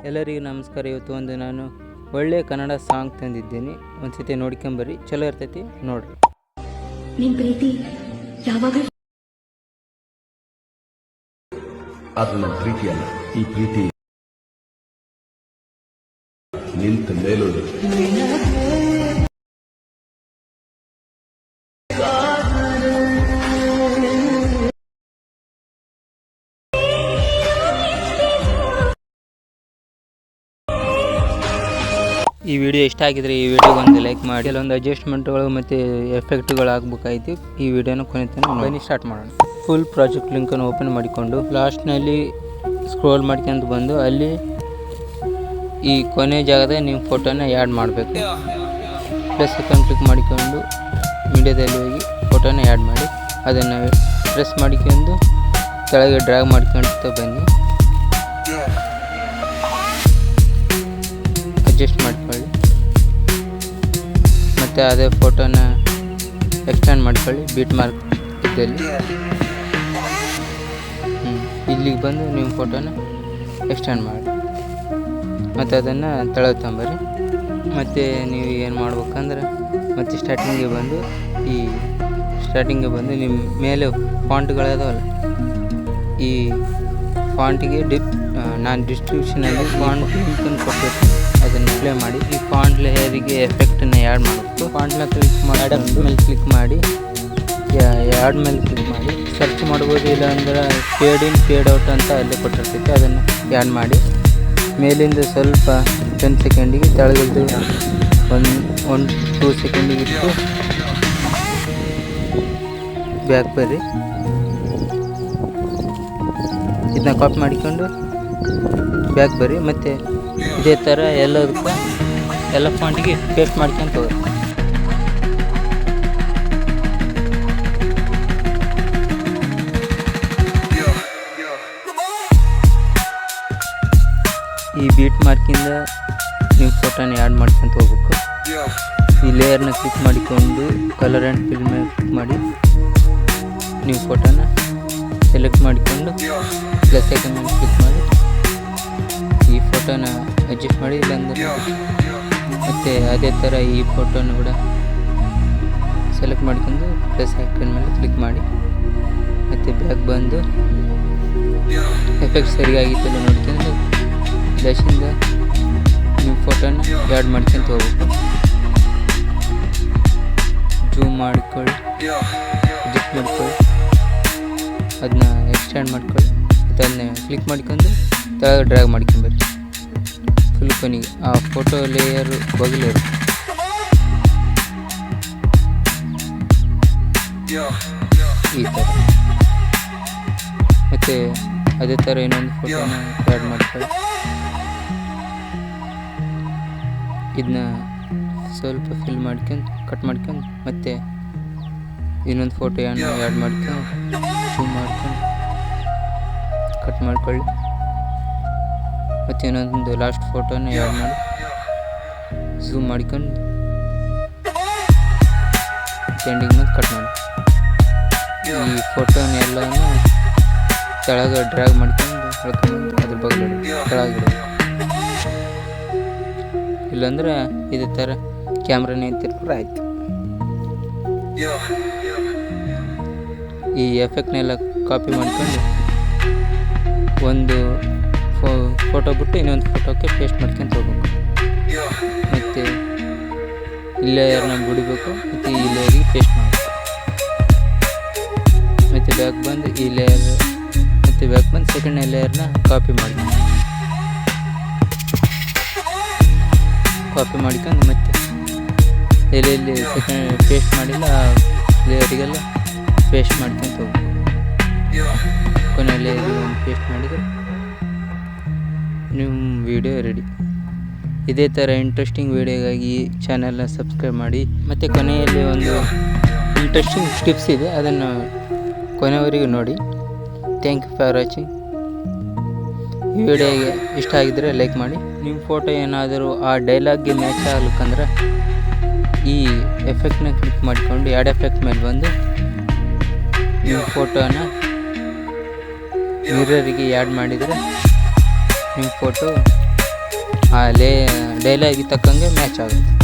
ಎಲ್ಲರಿಗೂ ನಮಸ್ಕಾರ. ಇವತ್ತು ಒಂದು ನಾನು ಒಳ್ಳೆಯ ಕನ್ನಡ ಸಾಂಗ್ ತಂದಿದ್ದೀನಿ. ಒಂದ್ಸತಿ ನೋಡ್ಕೊಂಬರ್ರಿ, ಚಲೋ ಇರ್ತೈತಿ, ನೋಡ್ರಿ. ನಿನ್ ಪ್ರೀತಿ ಯಾವಾಗ ಅದು ನನ್ನ ಪ್ರೀತಿ ಅಲ್ಲ, ಈ ಪ್ರೀತಿ ನಿಂತ ಮೇಲೋದು. ಈ ವಿಡಿಯೋ ಇಷ್ಟ ಆಗಿದ್ರೆ ಈ ವಿಡಿಯೋಗೆ ಒಂದು ಲೈಕ್ ಮಾಡಿ. ಕೆಲವೊಂದು ಅಡ್ಜಸ್ಟ್ಮೆಂಟ್ಗಳು ಮತ್ತು ಎಫೆಕ್ಟ್ಗಳು ಆಗಬೇಕಾಯ್ತು. ಈ ವಿಡಿಯೋನ ಕೊನೆ ತನಕ ಬನ್ನಿ ಸ್ಟಾರ್ಟ್ ಮಾಡೋಣ. ಫುಲ್ ಪ್ರಾಜೆಕ್ಟ್ ಲಿಂಕನ್ನು ಓಪನ್ ಮಾಡಿಕೊಂಡು ಲಾಸ್ಟ್ನಲ್ಲಿ ಸ್ಕ್ರೋಲ್ ಮಾಡ್ಕೊಂಡು ಬಂದು ಅಲ್ಲಿ ಈ ಕೊನೆ ಜಾಗದ ನೀವು ಫೋಟೋನ ಆ್ಯಡ್ ಮಾಡಬೇಕು. ಪ್ಲಸ್ ಐಕಾನ್ ಕ್ಲಿಕ್ ಮಾಡಿಕೊಂಡು ಮೀಡಿಯಾದಲ್ಲಿ ಹೋಗಿ ಫೋಟೋನ ಆ್ಯಡ್ ಮಾಡಿ ಅದನ್ನು ಪ್ರೆಸ್ ಮಾಡಿಕೊಂಡು ಕೆಳಗೆ ಡ್ರ್ಯಾಗ್ ಮಾಡ್ಕೊಳ್ತಾ ಬನ್ನಿ. ಅಡ್ಜಸ್ಟ್ ಮಾಡ್ಕೊಳ್ಳಿ. ಮತ್ತು ಅದೇ ಫೋಟೋನ ಎಕ್ಸ್ಟೆಂಡ್ ಮಾಡ್ಕೊಳ್ಳಿ ಬೀಟ್ ಮಾರ್ಕ್ ಇದ್ದಲ್ಲಿ. ಇಲ್ಲಿಗೆ ಬಂದು ನಿಮ್ಮ ಫೋಟೋನ ಎಕ್ಸ್ಟೆಂಡ್ ಮಾಡಿ ಮತ್ತು ಅದನ್ನು ತೆಳಗೆ ತಂಬರಿ. ಮತ್ತು ನೀವು ಏನು ಮಾಡ್ಬೇಕಂದ್ರೆ ಮತ್ತು ಸ್ಟಾರ್ಟಿಂಗಿಗೆ ಬಂದು ನಿಮ್ಮ ಮೇಲೆ ಫಾಂಟ್ಗಳದಾವಲ್ಲ, ಈ ಫಾಂಟಿಗೆ ನಾನು ಡಿಸ್ಕ್ರಿಪ್ಷನಲ್ಲಿ ಫಾಂಟ್ ಲಿಂಕನ್ನು ಕೊಟ್ಟಿರ್ತೀನಿ, ಅದನ್ನು ಪ್ಲೇ ಮಾಡಿ. ಈ ಫಾಂಟ್ ಲೇಯರಿಗೆ ಎಫೆಕ್ಟನ್ನು ಆ್ಯಡ್ ಮಾಡಬೇಕು. ಫಾಂಟ್ನ ಕ್ಲಿಕ್ ಮಾಡಿ ಮೇಲೆ ಕ್ಲಿಕ್ ಮಾಡಿ ಆ್ಯಡ್ ಮೇಲೆ ಕ್ಲಿಕ್ ಮಾಡಿ ಸರ್ಚ್ ಮಾಡ್ಬೋದು. ಇಲ್ಲ ಅಂದ್ರೆ ಫೇಡ್ ಇನ್ ಫೇಡ್ ಔಟ್ ಅಂತ ಅಲ್ಲೇ ಕೊಟ್ಟಿರ್ತೈತೆ, ಅದನ್ನು ಆ್ಯಡ್ ಮಾಡಿ. ಮೇಲಿಂದ ಸ್ವಲ್ಪ 10 ಸೆಕೆಂಡಿಗೆ, ತೆಳಗಿದ್ದು 1-2 ಸೆಕೆಂಡಿಗೆ ಇಟ್ಟು ಬ್ಯಾಕ್ ಬರ್ರಿ. ಇದನ್ನ ಕಾಪಿ ಮಾಡಿಕೊಂಡು ಬ್ಯಾಕ್ ಬರ್ರಿ. ಮತ್ತು ಇದೇ ಥರ ಎಲ್ಲ ಫಾಂಟಿಗೆ ಪೇಸ್ಟ್ ಮಾಡ್ಕೊಂಡು ಹೋಗ್ರಿ. ಈ ಬೀಟ್ ಮಾರ್ಕಿಂದ ನೀವು ಫೋಟೋನ ಆ್ಯಡ್ ಮಾಡ್ಕೊಂತ ಹೋಗ್ಬೇಕು. ಈ ಲೇಯರ್ನ ಕ್ಲಿಕ್ ಮಾಡಿಕೊಂಡು ಕಲರ್ ಆ್ಯಂಡ್ ಫಿಲ್ ಮೇಲೆ ಕ್ಲಿಕ್ ಮಾಡಿ ನೀವು ಫೋಟೋನ ಸೆಲೆಕ್ಟ್ ಮಾಡಿಕೊಂಡು ಪ್ಲಸ್ ಐಕಾನ್ ಮೇಲೆ ಕ್ಲಿಕ್ ಮಾಡಿ ಈ ಫೋಟೋನ ಅಡ್ಜಸ್ಟ್ ಮಾಡಿ. ಇಲ್ಲಾಂದರೆ ಮತ್ತು ಅದೇ ಥರ ಈ ಫೋಟೋನ ಕೂಡ ಸೆಲೆಕ್ಟ್ ಮಾಡ್ಕೊಂಡು ಪ್ಲಸ್ ಐಕಾನ್ ಮೇಲೆ ಕ್ಲಿಕ್ ಮಾಡಿ ಮತ್ತು ಬ್ಯಾಕ್ ಬಂದು ಎಫೆಕ್ಟ್ ಸರಿಯಾಗಿತ್ತಲ್ಲ ನೋಡ್ಕೊಂಡು ಫ್ಲ್ಯಾಶಿಂದ ನೀವು ಫೋಟೋನ ಆ್ಯಡ್ ಮಾಡ್ಕೊಂತ ಹೋಗ್ಬೇಕು. ಜೂಮ್ ಮಾಡ್ಕೊಳ್ಳಿ, ಅಡ್ಜಸ್ಟ್ ಮಾಡ್ಕೊಳ್ಳಿ, ಅದನ್ನ ಎಕ್ಸ್ಟೆಂಡ್ ಮಾಡ್ಕೊಳ್ಳಿ. ಮತ್ತು ಅದನ್ನ ಕ್ಲಿಕ್ ಮಾಡ್ಕೊಂಡು ತೆಳಗೆ ಡ್ರ್ಯಾಗ್ ಮಾಡ್ಕೊಂಬರ್ರಿ ಫುಲ್ ಕೊನೆಗೆ. ಆ ಫೋಟೋ ಲೇಯರ್ ಬಗಲಿರು ಈ ಥರ. ಮತ್ತು ಅದೇ ಥರ ಇನ್ನೊಂದು ಫೋಟೋನ ಆ್ಯಡ್ ಮಾಡ್ಕೊಳ್ಳಿ. ಇದನ್ನ ಸ್ವಲ್ಪ ಫಿಲ್ ಮಾಡ್ಕೊಂಡು ಕಟ್ ಮಾಡ್ಕೊಂಡು ಮತ್ತು ಇನ್ನೊಂದು ಫೋಟೋಯನ್ನು ಆ್ಯಡ್ ಮಾಡ್ಕೊಂಡು ಜೂಮ್ ಮಾಡ್ಕೊಂಡು ಕಟ್ ಮಾಡ್ಕೊಳ್ಳಿ. ಮತ್ತು ಇನ್ನೊಂದು ಲಾಸ್ಟ್ ಫೋಟೋನ ಆ್ಯಡ್ ಮಾಡಿ ಝೂಮ್ ಮಾಡ್ಕೊಂಡು ಎಂಡಿಂಗ್ ಮೇಲೆ ಕಟ್ ಮಾಡಿ ಈ ಫೋಟೋನ ಎಲ್ಲನೂ ಕೆಳಗೆ ಡ್ರ್ಯಾಗ್ ಮಾಡ್ಕೊಂಡು ಹೇಳ್ಕೊಂಡು ಅದ್ರ ಬಗ್ಗೆ ಕೆಳಗೆ ಇಲ್ಲಾಂದ್ರೆ ಇದೇ ಥರ ಕ್ಯಾಮ್ರಾ ನಿಂತಿರ್ತಾರೆ ಆಯಿತು. ಈ ಎಫೆಕ್ಟ್ನೆಲ್ಲ ಕಾಪಿ ಮಾಡ್ಕೊಂಡು ಒಂದು ಫೋಟೋ ಬಿಟ್ಟು ಇನ್ನೊಂದು ಫೋಟೋಕ್ಕೆ ಪೇಸ್ಟ್ ಮಾಡ್ಕೊಂತ ಹೋಗ್ಬೇಕು. ಮತ್ತು ಈ ಲೇಯರ್ನ ಬಿಡಬೇಕು ಮತ್ತು ಈ ಲೇಯರಿಗೆ ಪೇಸ್ಟ್ ಮಾಡಬೇಕು. ಮತ್ತು ಬ್ಯಾಕ್ ಬಂದು ಈ ಲೇಯರ್ ಮತ್ತು ಬ್ಯಾಕ್ ಬಂದು ಸೆಕೆಂಡ್ನೇ ಲೇಯರ್ನ ಕಾಪಿ ಮಾಡ್ಕೊಂಡು ಮತ್ತೆ ಎಲ್ಲೆಲ್ಲಿ ಸೆಕೆಂಡ್ ಪೇಸ್ಟ್ ಮಾಡಿಲ್ಲ ಆ ಲೇಯರಿಗೆಲ್ಲ ಪೇಸ್ಟ್ ಮಾಡ್ಕೊಂತ ಹೋಗ್ಬೇಕು. ಕೊನೆ ಲೇಯರಿಗೆ ಒಂದು ಪೇಸ್ಟ್ ಮಾಡಿದರೆ ನಿಮ್ಮ ವಿಡಿಯೋ ರೆಡಿ. ಇದೇ ಥರ ಇಂಟ್ರೆಸ್ಟಿಂಗ್ ವಿಡಿಯೋಗಾಗಿ ಈ ಚಾನೆಲ್ನ ಸಬ್ಸ್ಕ್ರೈಬ್ ಮಾಡಿ. ಮತ್ತು ಕೊನೆಯಲ್ಲಿ ಒಂದು ಇಂಟ್ರೆಸ್ಟಿಂಗ್ ಟಿಪ್ಸ್ ಇದೆ, ಅದನ್ನು ಕೊನೆವರೆಗೂ ನೋಡಿ. Thank you for watching. ಈ ವಿಡಿಯೋಗೆ ಇಷ್ಟ ಆಗಿದ್ದರೆ ಲೈಕ್ ಮಾಡಿ. ನಿಮ್ಮ ಫೋಟೋ ಏನಾದರೂ ಆ ಡೈಲಾಗ್ಗೆ ಮ್ಯಾಚ್ ಆಗ್ಲಿಕ್ಕಂದ್ರೆ ಈ ಎಫೆಕ್ಟ್ನ ಕ್ಲಿಕ್ ಮಾಡಿಕೊಂಡು ಆ್ಯಡ್ ಎಫೆಕ್ಟ್ ಮೇಲೆ ಬಂದು ನಿಮ್ಮ ಫೋಟೋನ ಮಿರರಿಗೆ ಆ್ಯಡ್ ಮಾಡಿದರೆ ನಿಮ್ಮ ಫೋಟೋ ಆ ಡೈಲಾಗಿ ತಕ್ಕಂಗೆ ಮ್ಯಾಚ್ ಆಗುತ್ತೆ.